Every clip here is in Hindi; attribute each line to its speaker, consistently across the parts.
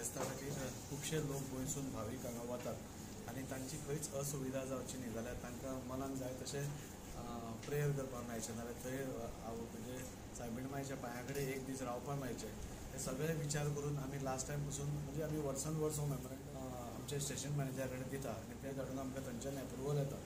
Speaker 1: फेस्ता खातीर खुबशे लोक गोंयसून भावीक हांगा वतात आनी तांची खंयच असुविधा जावची न्ही जाल्यार तांकां मनाक जाय तशें प्रेयर करपाक मेळचें नाजाल्यार थंय म्हणजे सायबीण मांयच्या पांया कडेन एक दीस रावपाक मेळचें हे सगळे विचार करून आमी लास्ट टायम पसून म्हणजे आमी वर्सान वर्स आमचे स्टेशन मॅनेजरा कडेन दिता आनी ते धाडून आमकां थंयच्यान एप्रुवल येता.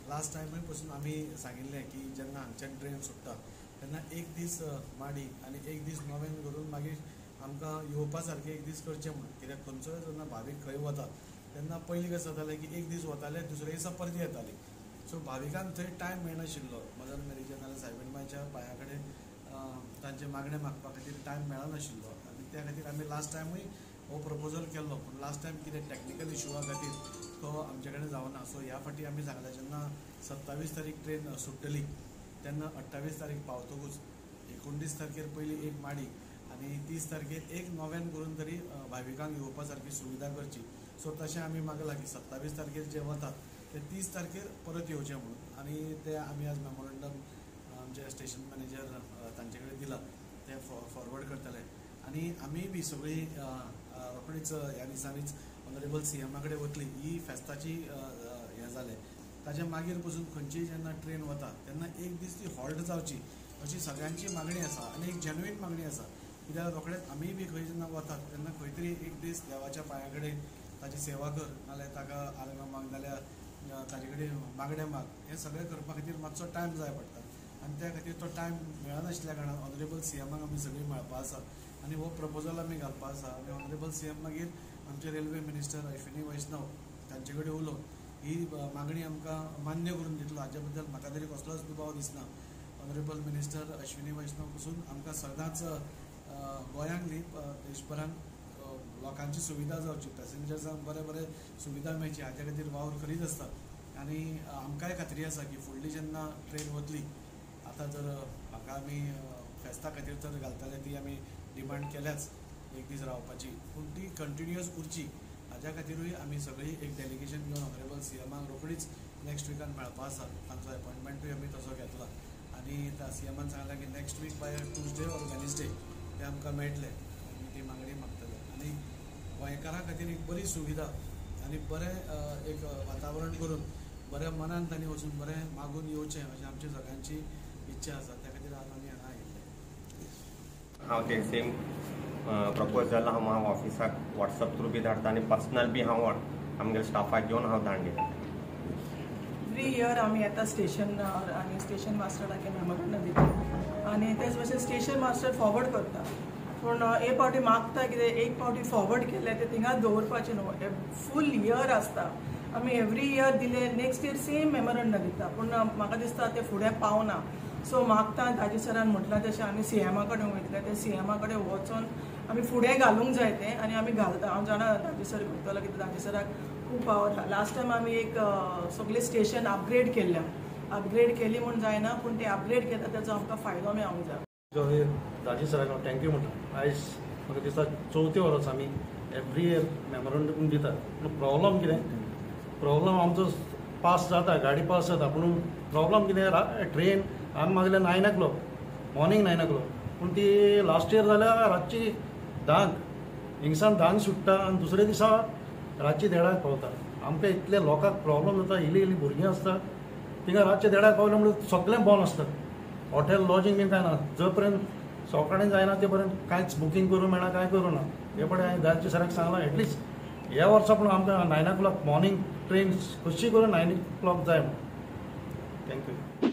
Speaker 1: लास्ट टायमूय पसून आमी सांगिल्लें की जेन्ना हांगच्यान ट्रेन सुट्टा तेन्ना एक दीस माडी आनी एक दीस नवें करून मागीर आमकां येवपा सारकें एक दीस करचें म्हणून. कित्याक खंयचोय जेन्ना भावीक खंय वता तेन्ना पयलीं कशें जातालें की एक दीस वताले दुसरे दिसा परत येतालीं. सो भाविकांक थंय टायम मेळनाशिल्लो मदर मेरीच्या नाल्यार सायबीण मांयच्या पांया कडेन तांचे मागणें मागपा खातीर टायम मेळनाशिल्लो आनी त्या खातीर आमी लास्ट टायमूय हो प्रपोजल केल्लो पूण लास्ट टायम कितें टॅक्निकल इशुआ खातीर तो आमचे कडेन जावना. सो ह्या फाटी आमी सांगलें जेन्ना 27 तारीख ट्रेन सुट्टली तेन्ना 28 तारीख पावतकूच 29 तारखेर पयली एक माडी आनी 30 तारखेर एक नव्यान करून तरी भाविकांक येवपा सारकी सुविधा करची. सो तशें आमी मागलां की 27 तारखेर जे वतात ते 30 तारखेर परत येवचें म्हणून आनी ते आमी आज मेमोरंडम आमचे स्टेशन मॅनेजर तांचे कडेन दिला ते फॉरवर्ड करतले आनी आमी बी सगळीं रोखडीच ह्या दिसांनीच ऑनरेबल CMा कडेन वतली. ही फेस्ताची हें जालें ताच्या मागीर पसून खंयचीय जेन्ना ट्रेन वता तेन्ना एक दीस ती हॉल्ट जावची अशी सगळ्यांची मागणी आसा आनी एक जेन्युइन मागणी आसा. कित्याक रोखडेच आमी बी खंय जेन्ना वतात तेन्ना खंय तरी एक दीस देवाच्या पांया कडेन ताची सेवा कर नाल्यार ताका आर्गां माग नाल्यार ताजे कडेन मागणें माग हें सगळें करपा खातीर मातसो टायम जाय पडटा आनी त्या खातीर तो टायम मेळनाशिल्ल्या कारणान ऑनरेबल CMाक आमी सगळीं मेळपा आसा आनी हो प्रपोजल आमी घालपा आसा आनी ऑनरेबल CM मागीर आमचे रेल्वे मिनिस्टर अश्विनी वैष्णव तांचे कडेन उलोवन ही मागणी आमकां मान्य करून दितलो. हाचे बद्दल म्हाका तरी कसलोच दुबाव दिसना. ऑनरेबल मिनिस्टर अश्विनी वैष्णव पसून आमकां सदांच गोंयांक न्ही देशभरान लोकांची सुविधा जावची पॅसेंजर्सांक बरे बरे सुविधा मेळची हाचे खातीर वावर करीत आसता आनी आमकांय खात्री आसा की फुडली जेन्ना ट्रेन वतली आतां जर म्हाका आमी फेस्ता खातीर तर घालतले ती आमी डिमांड केल्याच एक दीस रावपाची पूण ती कंटिन्युअस उरची हाज्या खातीरूय आमी सगळीं एक डेलिगेशन घेवन ऑनरेबल CMाक रोखडीच नेक्स्ट विकान मेळपा आसा. तांचो अपॉयंटमेंटूय आमी तसो घेतला आनी त्या CMान सांगलां की next week by Tuesday or Wednesday ते आमकां मेळटले आमी ती मागणी मागतले आनी गोंयकारां खातीर एक बरी सुविधा आनी बरें एक वातावरण करून बऱ्या मनान तांणी वचून बरें मागून येवचें अशें आमची सगळ्यांची इच्छा आसा. त्या खातीर आज आमी हांगा आयिल्ले.
Speaker 2: हांव ते सेम प्रपोजल हांव ऑफिसाक वॉट्सअप थ्रू बी धाडटा आनी पर्सनल बी हांव आमगे स्टाफाक घेवन हांव धाडटा.
Speaker 3: एवरी इयर आमी येता स्टेशनार आनी स्टेशन मास्टराक मेमोरंडम दिता आनी तेच भशेन स्टेशन मास्टर फॉरवर्ड करता पूण एक फावटी मागता कितें एक फावटी फॉरवर्ड केलें तें थिंगाच दवरपाचें न्हू फूल इयर आसता. आमी एवरी इयर दिले नेक्स्ट इयर सेम मेमोरंडम दिता पूण म्हाका दिसता तें फुडें पावना. सो मागता दाजी सरान म्हटलां तशें आमी CMा कडेन वयतले ते CMा कडेन वचून आमी फुडें घालूंक जाय तें आनी आमी घालता. हांव जाणा दाजी सर करतलो कित्याक दाजी सराक खूब पावर आसा. लास्ट टायम आमी एक सगळे स्टेशन अपग्रेड केल्ल्या अपग्रेड केली म्हूण जायना पूण ते अपग्रेड केला तेजो आमकां फायदो मेळोंक जाय.
Speaker 4: दाजी सराक हांव थँक्यू म्हणटा. आयज म्हाका दिसता 4थी वर्स आमी एवरी इयर मेमोरंडम दिता पूण प्रॉब्लम कितें प्रॉब्लम आमचो पास जाता गाडी पास जाता पूण प्रॉब्लम कितें ट्रेन आमी मागले 9 o'clock मॉर्निंग 9 o'clock पूण ती लास्ट इयर जाल्यार रातची 10 हिंगसान 10 सुट्टा आनी दुसरे दिसा रातची 1:30 पावता. आमकां इतले लोकांक प्रॉब्लम जाता इल्ली इल्ली भुरगीं आसता थिंगा रातचे 1:30 पावले म्हणून सगळें बंद आसता. हॉटेल लॉजींग बीन कांय ना जो पर्यंत सकाळीं जायना ते पर्यंत कांयच बुकींग करूं मेळना कांय करूं ना. हे पडे हांवें दाजी सराक सांगलां एटलिस्ट ह्या वर्सा पूण आमकां 9 o'clock मॉर्निंग ट्रेन कशी करून 9 o'clock जाय. थँक्यू.